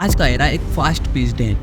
आज का एरा एक फास्ट पेस्ड है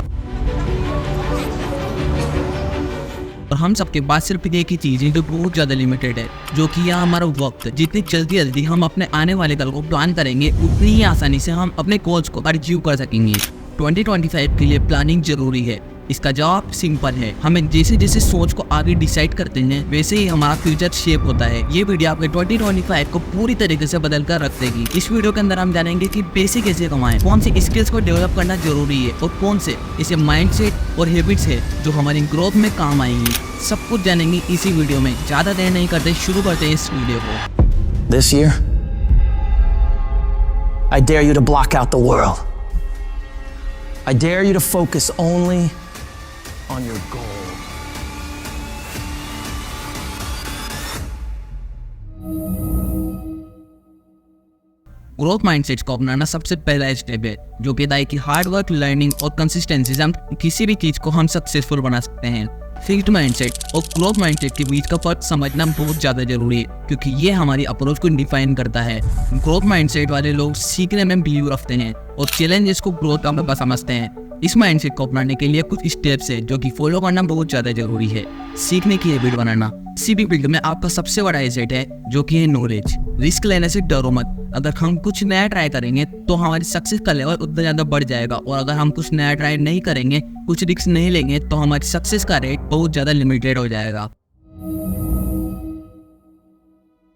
और हम सबके पास सिर्फ एक ही चीज है जो बहुत ज्यादा लिमिटेड है, जो कि यह हमारा वक्त। जितनी जल्दी हम अपने आने वाले कल को प्लान करेंगे, उतनी ही आसानी से हम अपने गोल्स को अचीव कर सकेंगे। 2025 के लिए प्लानिंग जरूरी है। इसका जवाब सिंपल है। हमें जैसे जैसे सोच को आगे डिसाइड करते हैं, वैसे ही हमारा फ्यूचर शेप होता है। ये वीडियो आपके 2025 को पूरी तरीके से बदल कर रख देगी। इस वीडियो के अंदर हम जानेंगे कि पैसे कैसे कमाएं, कौन सी स्किल्स को डेवलप करना जरूरी है और कौन से ऐसे माइंडसेट और हैबिट्स है जो हमारी ग्रोथ में काम आएंगी। सब कुछ जानेंगे इसी वीडियो में। ज्यादा देर नहीं करते, शुरू करते हैं इस वीडियो को। This year, I dare you to block out the world. I dare you to focus only on your goal. Growth mindset को अपनाना सबसे पहला स्टेप है, जो कहता है कि हार्ड वर्क, लर्निंग और कंसिस्टेंसी से हम किसी भी चीज को हम सक्सेसफुल बना सकते हैं। फिक्स्ड माइंडसेट और ग्रोथ माइंडसेट के बीच का फर्क समझना बहुत ज्यादा जरूरी है, क्योंकि ये हमारी अप्रोच को डिफाइन करता है। ग्रोथ माइंडसेट वाले लोग सीखने में बिलीव रखते हैं और चैलेंजेस को ग्रोथ का मौका समझते हैं। इस माइंडसेट को अपनाने के लिए कुछ स्टेप्स है जो कि फॉलो करना बहुत ज्यादा जरूरी है। सीखने की हैबिट बनाना। किसी भी फील्ड में आपका सबसे बड़ा एसेट है, जो कि है नॉलेज। रिस्क लेने से डरो मत। अगर हम कुछ नया ट्राई करेंगे तो हमारी सक्सेस का लेवल उतना ज्यादा बढ़ जाएगा, और अगर हम कुछ नया ट्राई नहीं करेंगे, कुछ रिस्क नहीं लेंगे, तो हमारी सक्सेस का रेट बहुत ज्यादा लिमिटेड हो जाएगा।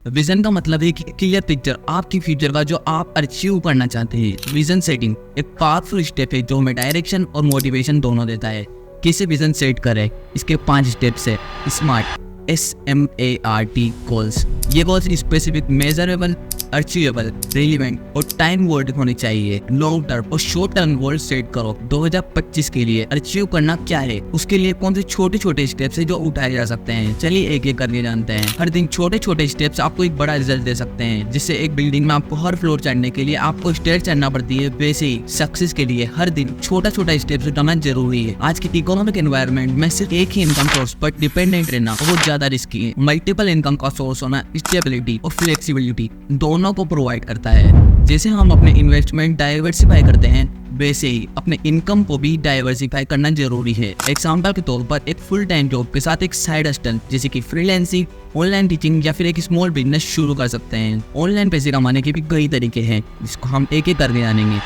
विजन का मतलब है कि क्लियर पिक्चर आपकी फ्यूचर का जो आप अचीव करना चाहते हैं। विजन सेटिंग एक पावरफुल स्टेप है जो हमें डायरेक्शन और मोटिवेशन दोनों देता है। कैसे विजन सेट करें, इसके 5 स्टेप्स है। Smart SMART goals. ये goals specific, measurable, achievable, relevant और टाइम वर्ड होनी चाहिए। लॉन्ग टर्म और शॉर्ट टर्म गोल सेट करो। 2025 के लिए अचीव करना क्या है, उसके लिए कौन से छोटे छोटे स्टेप्स है जो उठाए जा सकते हैं। चलिए एक एक करके जानते हैं। हर दिन छोटे छोटे स्टेप्स आपको एक बड़ा रिजल्ट दे सकते हैं। जिससे एक बिल्डिंग में आपको हर फ्लोर चढ़ने के लिए आपको स्टेयर चढ़ना पड़ती है, वैसे ही सक्सेस के लिए हर दिन छोटा छोटा स्टेप्स उठाना जरूरी है। आज की इकोनॉमिक एनवायरनमेंट में सिर्फ एक ही इनकम सोर्स पर डिपेंडेंट रहना बहुत ज्यादा रिस्की है। मल्टीपल इनकम का सोर्स होना स्टेबिलिटी और फ्लेक्सिबिलिटी दोनों को प्रोवाइड करता है। जैसे हम अपने इन्वेस्टमेंट डाइवर्सिफाई करते हैं, वैसे ही अपने इनकम को भी डाइवर्सिफाई करना जरूरी है। एग्जाम्पल के तौर पर एक फुल टाइम जॉब के साथ एक साइड हसल जैसे कि फ्रीलांसिंग, ऑनलाइन टीचिंग या फिर एक स्मॉल बिजनेस शुरू कर सकते हैं। ऑनलाइन पैसे कमाने के भी कई तरीके हैं, जिसको हम एक एक करके जानेंगे।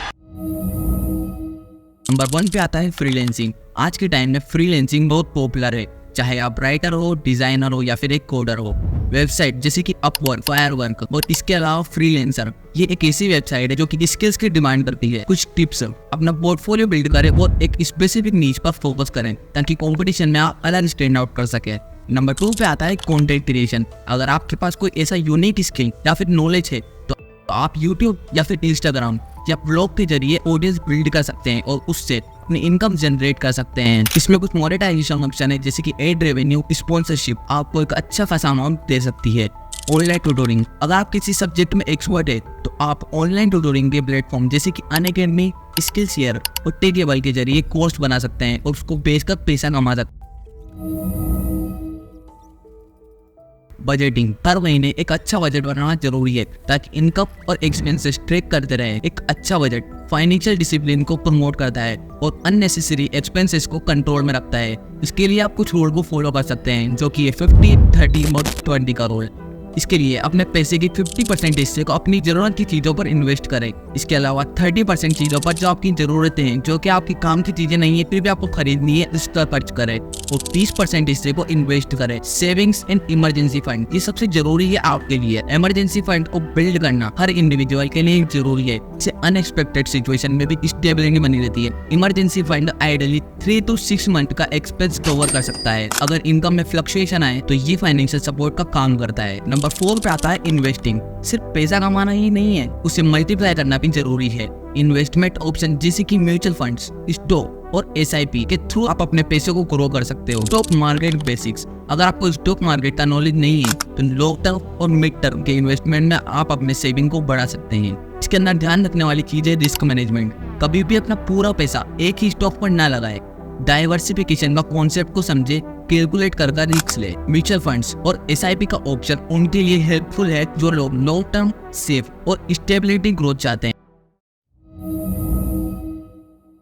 नंबर 1 पे आता है फ्रीलांसिंग। आज के टाइम में फ्रीलांसिंग बहुत पॉपुलर है, चाहे आप राइटर हो, डिजाइनर हो या फिर एक कोडर हो। वेबसाइट जैसे कि अपवर्क, फायरवर्क और इसके अलावा फ्रीलांसर, ये एक ऐसी वेबसाइट है जो कि स्किल्स की डिमांड करती है। कुछ टिप्स, अपना पोर्टफोलियो बिल्ड करें और एक स्पेसिफिक नीच पर फोकस करें ताकि कंपटीशन में आप अलग स्टैंड आउट कर सके। नंबर 2 पे आता है कंटेंट क्रिएशन। अगर आपके पास कोई ऐसा यूनिक स्किल या फिर नॉलेज है तो आप यूट्यूब या फिर इंस्टाग्राम या ब्लॉग के जरिए ऑडियंस बिल्ड कर सकते हैं और उससे अपनी इनकम जनरेट कर सकते हैं। इसमें कुछ मोनेटाइजेशन ऑप्शन है, जैसे कि एड रेवेन्यू, स्पॉन्सरशिप आपको एक अच्छा खासा अमाउंट दे सकती है। ऑनलाइन ट्यूटोरिंग, अगर आप किसी सब्जेक्ट में एक्सपर्ट है तो आप ऑनलाइन ट्यूटोरिंग के प्लेटफॉर्म जैसे कि अनअकैडमी, स्किलशेयर और टेकेबल के जरिए कोर्स बना सकते हैं और उसको बेचकर पैसा कमा सकते हैं। बजटिंग, हर महीने एक अच्छा बजट बनाना जरूरी है ताकि इनकम और एक्सपेंसेस ट्रैक करते रहे। एक अच्छा बजट फाइनेंशियल डिसिप्लिन को प्रमोट करता है और अननेसेसरी एक्सपेंसेस को कंट्रोल में रखता है। इसके लिए आप कुछ रूल को फॉलो कर सकते हैं, जो कि 50, 30 और 20 का रूल। इसके लिए अपने पैसे की 50% हिस्से को अपनी जरूरत की चीजों पर इन्वेस्ट करें। इसके अलावा 30% चीजों पर जो आपकी जरूरतें हैं, जो कि आपकी काम की चीजें नहीं है फिर भी आपको खरीदनी है, उस पर खर्च करें और 30% हिस्से को इन्वेस्ट करें। सेविंग्स एंड इमरजेंसी फंड, ये सबसे जरूरी है आपके लिए। इमरजेंसी फंड को बिल्ड करना हर इंडिविजुअल के लिए जरूरी है। इससे अनएक्सपेक्टेड सिचुएशन में भी स्टेबिलिटी बनी रहती है। Emergency fund ideally 3 to 6 month का एक्सपेंस कवर कर सकता है। अगर इनकम में फ्लक्चुएशन आए तो ये फाइनेंशियल सपोर्ट का काम करता है। नंबर 4 पे आता है इन्वेस्टिंग। सिर्फ पैसा कमाना ही नहीं है, उसे मल्टीप्लाई करना भी जरूरी है। इन्वेस्टमेंट ऑप्शन जैसे कि म्यूचुअल फंड्स, स्टॉक और SIP के थ्रू आप अपने पैसे को ग्रो कर सकते हो। स्टॉक मार्केट बेसिक्स, अगर आपको स्टॉक मार्केट का नॉलेज नहीं है तो लॉन्ग टर्म और मिड टर्म के इन्वेस्टमेंट में आप अपने सेविंग को बढ़ा सकते हैं। इसके अंदर ध्यान रखने वाली चीज है रिस्क मैनेजमेंट। कभी भी अपना पूरा पैसा एक ही स्टॉक पर ना लगाए। डाइवर्सिफिकेशन का कॉन्सेप्ट को समझे, कैलकुलेट कर रिस्क ले। म्यूचुअल फंड्स और SIP का ऑप्शन उनके लिए हेल्पफुल है जो लोग लॉन्ग टर्म, सेफ और स्टेबिलिटी ग्रोथ चाहते हैं।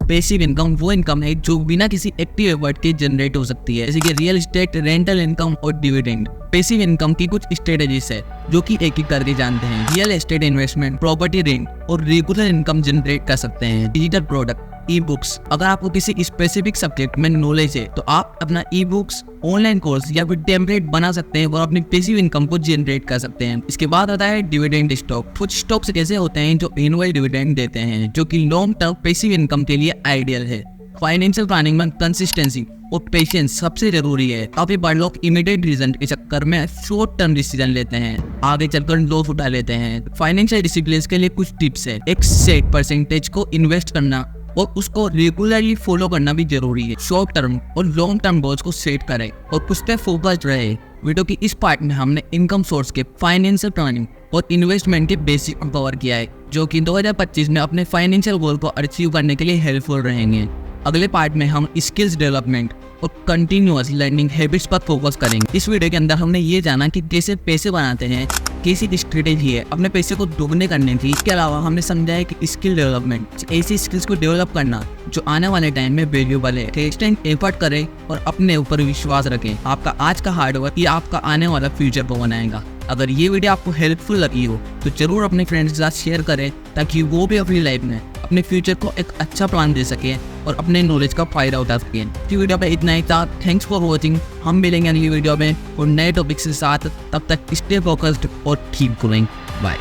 पैसिव इनकम वो इनकम है जो बिना किसी एक्टिव एफर्ट के जनरेट हो सकती है, जैसे कि रियल एस्टेट, रेंटल इनकम और डिविडेंड। पैसिव इनकम की कुछ स्ट्रेटेजीज है जो कि एक एक करके जानते हैं। Real estate investment, property rent और रेगुलर इनकम जनरेट कर सकते हैं। Digital product, e books. अगर आपको किसी स्पेसिफिक सब्जेक्ट में नॉलेज है तो आप अपना ई बुक्स, ऑनलाइन कोर्स या फिर टेम्पलेट बना सकते हैं और अपनी पैसिव इनकम को जनरेट कर सकते हैं। इसके बाद आता है डिविडेंड स्टॉक। कुछ स्टॉक्स ऐसे होते हैं जो एनुअल डिविडेंड देते हैं, जो कि लॉन्ग टर्म पैसिव इनकम के लिए आइडियल है। फाइनेंशियल प्लानिंग में कंसिस्टेंसी और पेशेंस सबसे जरूरी है। काफी बार लोग इमीडिएट रिजल्ट के चक्कर में शॉर्ट टर्म डिसीजन लेते हैं, आगे चलकर लॉस उठा लेते हैं। फाइनेंशियल डिसिप्लिन के लिए कुछ टिप्स है। एक सेट परसेंटेज को इन्वेस्ट करना और उसको रेगुलरली फॉलो करना भी जरूरी है। शॉर्ट टर्म और लॉन्ग टर्म गोल्स को सेट करें और उस पर फोकस्ड रहे। वीडियो की इस पार्ट में हमने इनकम सोर्स के, फाइनेंशियल प्लानिंग और इन्वेस्टमेंट के बेसिक कवर किया है, जो कि 2025 में अपने फाइनेंशियल गोल को अचीव करने के लिए हेल्पफुल रहेंगे। अगले पार्ट में हम स्किल्स डेवलपमेंट और कंटिन्यूअस लर्निंग हैबिट्स पर फोकस करेंगे। इस वीडियो के अंदर हमने ये जाना कि कैसे पैसे बनाते हैं, कैसी स्ट्रेटेजी है अपने पैसे को दोगुने करने की। इसके अलावा हमने समझा है कि स्किल डेवलपमेंट, ऐसी स्किल्स को डेवलप करना जो आने वाले टाइम में वैल्यूबल है। कंसिस्टेंट एफर्ट करें और अपने ऊपर विश्वास रखें। आपका आज का हार्डवर्क ही आपका आने वाला फ्यूचर को बनाएगा। अगर ये वीडियो आपको हेल्पफुल लगी हो तो जरूर अपने फ्रेंड्स के साथ शेयर करें, ताकि वो भी अपनी लाइफ में अपने फ्यूचर को एक अच्छा प्लान दे सके और अपने नॉलेज का फायदा उठा सकें। इस वीडियो पे इतना ही था। Thanks for watching. हम मिलेंगे अगली वीडियो में और नए टॉपिक के साथ। तब तक स्टे फोकस्ड और कीप गोइंग। बाय।